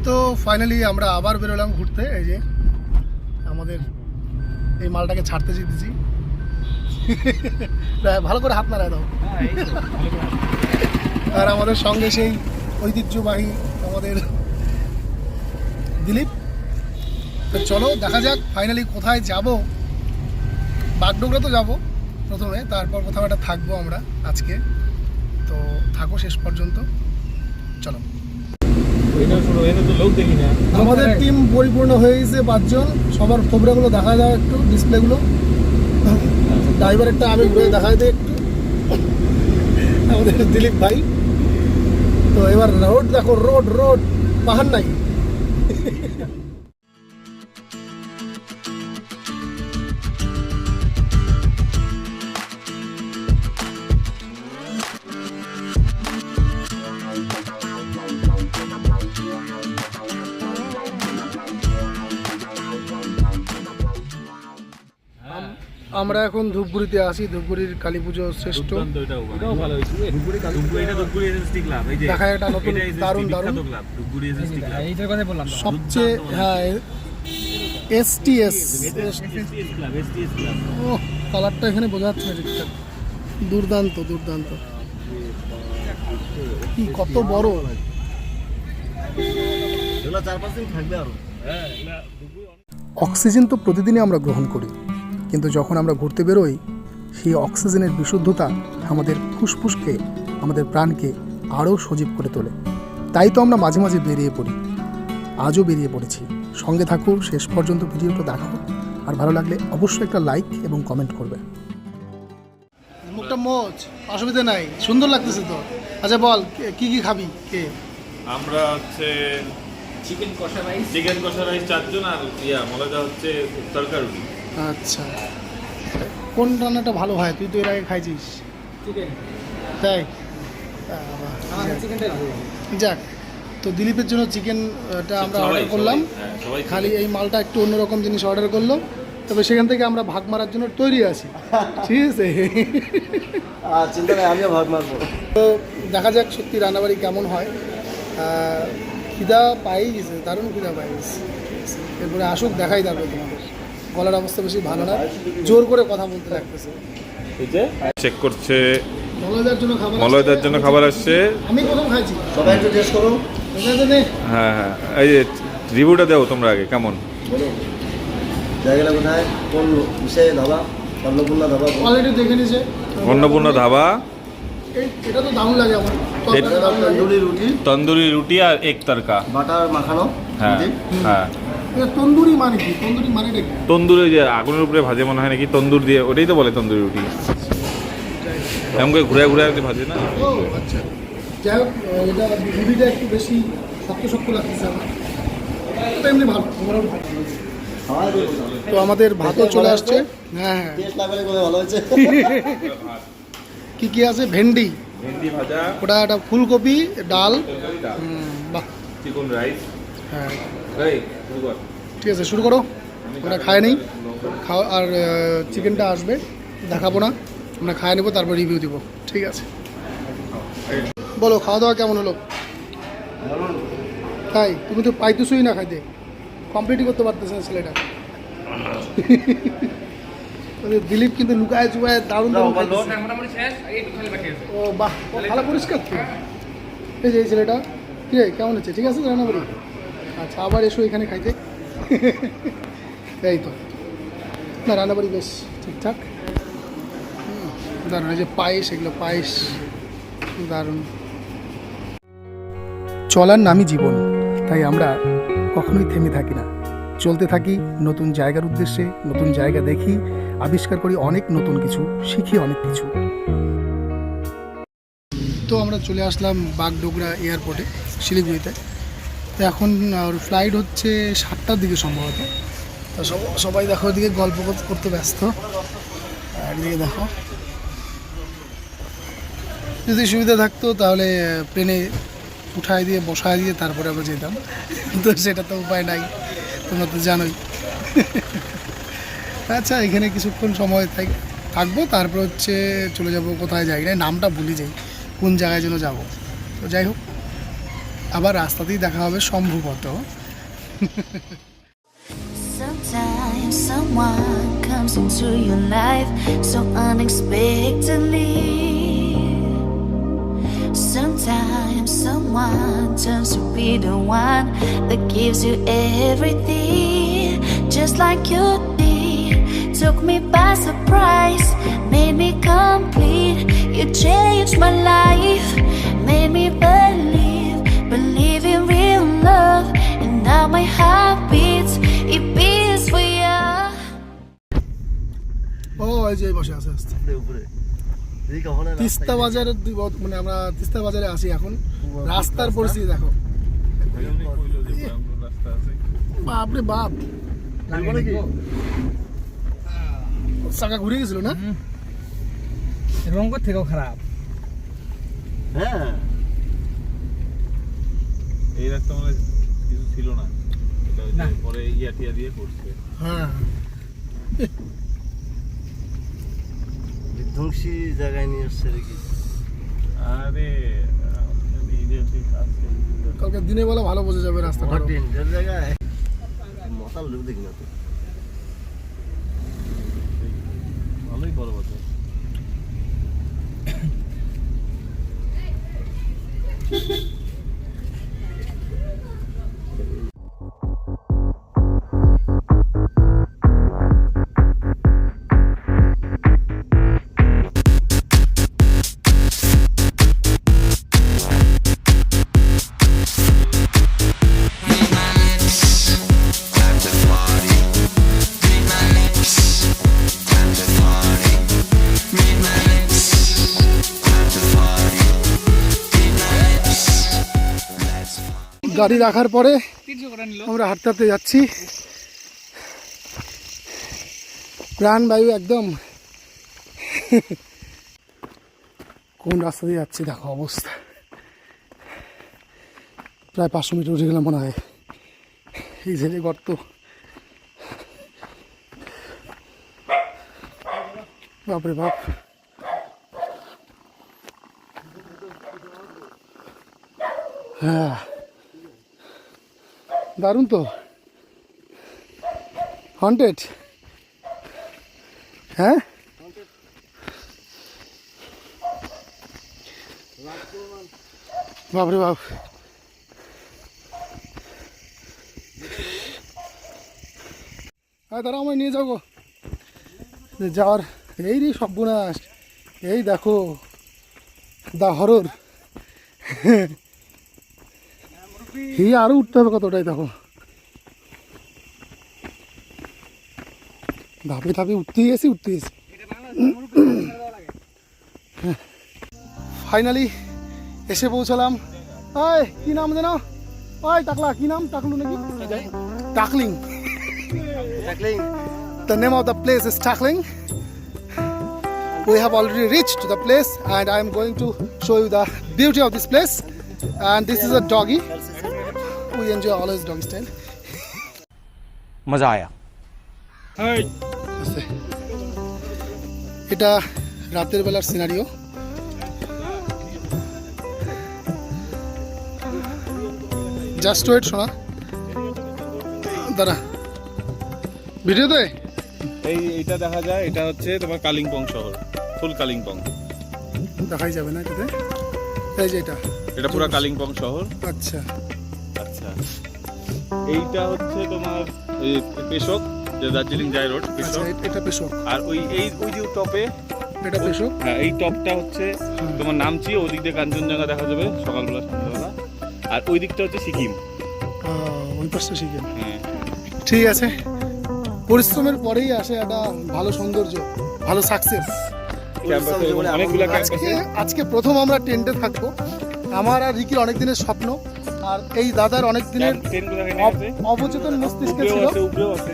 তো ফাইনালি আমরা আবার বেরোলাম ঘুরতে। এই যে আমাদের এই মালটাকে ছাড়তে যেতেছি। ভালো করে হাত নাড়ায় দাও। আর আমাদের সঙ্গে সেই ঐতিহ্যবাহী আমাদের দিলীপ। তো চলো দেখা যাক ফাইনালি কোথায় যাব। বাগডোগরা তো যাব প্রথমে, তারপর কোথাও একটা থাকবো আমরা আজকে। তো থাকো শেষ পর্যন্ত, চলো। আমাদের টিম পরিপূর্ণ হয়ে গেছে 5 জন। সবার খবরাগুলো দেখা যায় একটু, ডিসপ্লেগুলো। ড্রাইভারেরটা আমি ঘুরে দেখাই দিই একটু, আমাদের দিলীপ ভাই। তো এবার রোড দেখো, রোড রোড পাহাড় নাই। আমরা এখন ধূপগুড়িতে আছি। ধূপগুড়ির কালী পুজো শ্রেষ্ঠ। দেখা একটা নতুন দারুণ দারুণ সবচেয়ে, হ্যাঁ, STS। ও কালারটা এখানে বোঝা যাচ্ছে না ঠিকঠাক। দুর্দান্ত দুর্দান্ত, কি কত বড়। অক্সিজেন তো প্রতিদিনই আমরা গ্রহণ করি, কিন্তু যখন আমরা ঘুরতে বেরোই সেই অক্সিজেনের বিশুদ্ধতা আমাদের ফুসফুসকে, আমাদের প্রাণকে আরও সজীব করে তোলে। তাই তো আমরা মাঝে মাঝে বেরিয়ে পড়ি। আজও বেরিয়ে পড়েছি। সঙ্গে থাকো, শেষ পর্যন্ত ভিডিওটা দেখো। আর ভালো লাগলে অবশ্যই একটা লাইক এবং কমেন্ট করবে। মুখটা মোচ, অসুবিধা নাই, সুন্দর লাগতেছে তো। আচ্ছা বল, কি কি খাবি? কে? আমরা হচ্ছে চিকেন কষা রাইস 4 জন, আর মলাদা হচ্ছে তরকা রুটি। আচ্ছা, কোন রান্নাটা ভালো হয়? তুই তো এর আগে খাইছিস। চিকেন। তাই? চিকেনটা যাক, তো দিলীপের জন্য চিকেনটা আমরা অর্ডার করলাম। খালি এই মালটা একটু অন্যরকম জিনিস অর্ডার করলো। তবে সেখান থেকে আমরা ভাগ মারার জন্য তৈরি আছি। ঠিক আছে, চিন্তা নেই, আমিও ভাগ মারবো। তো দেখা যাক সত্যি রান্নাবাড়ি কেমন হয়। খিদা পাই গেছে, দারুণ খিদা পাই গেছে। এরপরে আসুক, দেখাই যাবে তোমাদের। গলার অবস্থা বেশি ভালো না, জোর করে কথা বলতে লাগতেছে। চেক করছে, মলয়দার জন্য খাবার আসছে। আমি প্রথম খাইছি, সবাই একটু টেস্ট করো। হ্যাঁ হ্যাঁ, এই যে রিভিউটা দাও তোমরা আগে, কেমন? জায়গাটা কোথায়, কোন বিষয়ে ধাবা? অন্নপূর্ণা ধাবা। কোয়ালিটি দেখে নিছে। অন্নপূর্ণা ধাবা। এটা তো দারুণ লাগে আমার। তন্দুরি রুটি আর এক তরকা, বাটার মাখানো। হ্যাঁ হ্যাঁ। তন্দুরি মানে কি? তন্দুরি মানেটা কি? তন্দুরি যে আগুনের উপরে ভাজে মনে হয় নাকি, তন্দুর দিয়ে, ওটাই তো বলে তন্দুরি রুটি। এমন করে ঘুরে ঘুরে আর ভাজে না। ও আচ্ছা, যাই হোক, এটা রুটিটা একটু বেশি শক্ত শক্ত লাগতেছে আমার। এটা এমনি ভালো। তো আমাদের ভাতও চলে আসছে। হ্যাঁ হ্যাঁ, ভালো হয়েছে। কি কি আছে? ভেন্ডি ভাজা, ওটা একটা ফুলকপি, ডাল, বাহ, চিকেন রাইস। হ্যাঁ ঠিক আছে, শুরু করো। আমরা খায় নেই, খাওয়া আর চিকেনটা আসবে, দেখাবো না, আমরা খায় নেবো, তারপর রিভিউ দিব। ঠিক আছে, বলো খাওয়া দাওয়া কেমন হলো? তাই? তুমি তো পাইতেছই না খাইতে, কমপ্লিটই করতে পারতেছে না ছেলেটা। দিলীপ কিন্তু লুকায় চুকায় দারুণ দারুণ খাইতেছে। ও বাহ, ভালো পরিষ্কার তো। এই যে এই ছেলেটা, কি রে, কেমন হচ্ছে? ঠিক আছে রান্না করি? আচ্ছা, আবার এসো এখানে খাইতে। এই তো না, রান্নাবাড়ি বেশ ঠিকঠাক, দারুণ। এই যে পায়েস, এগুলো পায়েস দারুণ। চলার নামই জীবন, তাই আমরা কখনোই থেমে থাকি না, চলতে থাকি নতুন জায়গার উদ্দেশ্যে। নতুন জায়গা দেখি, আবিষ্কার করি অনেক নতুন কিছু, শিখি অনেক কিছু। তো আমরা চলে আসলাম বাগডোগরা এয়ারপোর্টে, শিলিগুড়িতে। তো এখন ফ্লাইট হচ্ছে 7টার দিকে সম্ভবত। তো সবাই দেখো ওদিকে গল্প করতে ব্যস্ত। আর এদিকে দেখো, যদি সুবিধা থাকতো তাহলে প্লেনে উঠায় দিয়ে বসায় দিয়ে তারপরে আমরা যেতাম, তো সেটা তো উপায় নাই, তোমরা তো জানোই। আচ্ছা, এখানে কিছুক্ষণ সময় থাকবো, তারপর হচ্ছে চলে যাব কোথায় যাই না, নামটা ভুলে যাই, কোন জায়গায় যেন যাব। তো যাই হোক, আবার রাস্তাতেই দেখা হবে সম্ভবত। Sometimes someone comes into your life so unexpectedly. Sometimes someone turns to be the one that gives you everything, just like you did. Took me by surprise, made me complete. You changed my life, made me believe in real love. And now my heart beats, it beats for you. ও এই যে বসে আছে আস্তে উপরে এই কখনো তিস্তা বাজারের মানে আমরা তিস্তা বাজারে আছি এখন। রাস্তার পরিস্থিতি দেখো, রাস্তা আছে। বাপরে বাপ, চাকা ঘুরে গেছিল না? রঙ থেকেও খারাপ। হ্যাঁ এই রাস্তা মানে কিছু ছিল না, এটা হচ্ছে না। পরে টিয়া দিয়ে করছে। হ্যাঁ, বিধ্বংসী জায়গায় নিয়ে এসছে দেখি। আরে এই যে আছে কালকে দিনের বেলা ভালো বোঝা যাবে রাস্তাটা। ডেঞ্জার জায়গায় মাথার লোক দেখি না তো। ভালোই বড় বাজার। গাড়ি রাখার পরে আমরা হাঁটতে হাঁটতে যাচ্ছি, প্রাণবায়ু একদম। কোন রাস্তা দিয়ে যাচ্ছি দেখো অবস্থা, প্রায় 500 মিটার উঠে গেলাম মনে হয়। এই ঝেলে গর্ত, বাপরে বাপ। হ্যাঁ দারুণ তো, হন্টেড। হ্যাঁ বাপরে বাপ, হ্যাঁ তারা আমায় নিয়ে যাবো যাওয়ার। এই রে সর্বনাশ, এই দেখো দা হরর। এই আরো উঠতে হবে কতটাই দেখো, ধাপে ধাপে উঠতেই গেছি। ফাইনালি এসে পৌঁছালাম। ওই কি নাম যেন, ওই টাকলা, কি নাম? টাকলু নাকি টাকলিং? The name of the place is Takling. We have already reached the place and I am going to show you the beauty of this place. And this is a doggy. We enjoy always doggy style. মজা আয়া। এটা রাতের বেলার scenario. Just wait শোনা, দাঁড়া ভিডিওতে এইটা দেখা যায়, এটা হচ্ছে তোমার কালিম্পং শহর, ফুল কালিম্পং। দেখাই যাবে না এটাতে, এই যে এটা পুরো কালিম্পং শহর। আচ্ছা আচ্ছা, এইটা হচ্ছে তোমার এই পেশক, যে দার্জিলিং যায় রোড, আচ্ছা, পেশক। এটা পেশক, আর ওই যে টপে, এটা পেশক। হ্যাঁ এই টপটা হচ্ছে তোমার নামচি, ওদিক দিয়ে কাঞ্চনজঙ্ঘা দেখা যাবে সকালবেলা সন্ধ্যাবেলা। আর ওই দিকটা হচ্ছে সিকিম। ওই পাশটা শিখে। হ্যাঁ ঠিক আছে, পরিশ্রমের পরেই আসে একটা ভালো সৌন্দর্য, ভালো সাকসেস। অনেকগুলো ক্যাম্প আজকে আছে। আজকে প্রথম আমরা টেন্টে থাকবো। আমার আর রিকির অনেক দিনের স্বপ্ন, আর এই দাদার অনেক দিনের ট্রেনগুলো এখানে আছে, অবচেতন মস্তিষ্কে উপরেও ছিল। আছে, উপরেও আছে,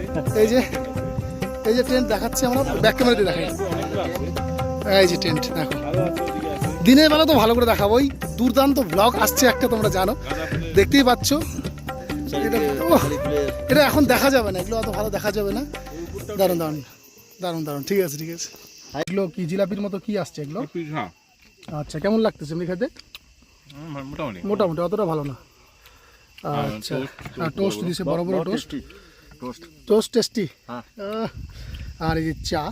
এই যে টেন্ট দেখাচ্ছি আমরা, ব্যাক ক্যামেরাতে দেখাই। অনেকগুলো আছে, এই যে টেন্ট দেখো, আরো আছে, ওদিকে আছে। দিনের বেলা তো ভালো করে দেখাবো। ওই দুর্দান্ত ব্লগ আসছে একটা, তোমরা জানো, গাঁদা ফুলের দেখতেই পাচ্ছ। এটা এখন দেখা যাবে না, এগুলো অত ভালো দেখা যাবে না। দারুণ দারুণ দারুণ দারুণ, ঠিক আছে ঠিক আছে। এগুলো কি জিলাপির মতো কি আসছে এগুলো? হ্যাঁ, আচ্ছা, কেমন লাগতেছে এমনি খেতে? মোটামুটি। মোটামুটি, অতটা ভালো না। আচ্ছা আর টোস্ট দিছে বড় বড় টোস্ট টোস্ট টোস্ট টেস্টি হ্যাঁ। আর এই যে চা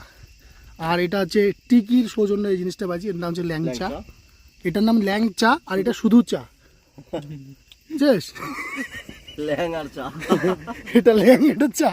আর এটা হচ্ছে টিকির সৌজন্য এই জিনিসটা বাজি এর নাম হচ্ছে ল্যাংচা এটার নাম ল্যাংচা আর এটা শুধু চা বুঝছিস ল্যাং আর চা এটা ল্যাং এটা চা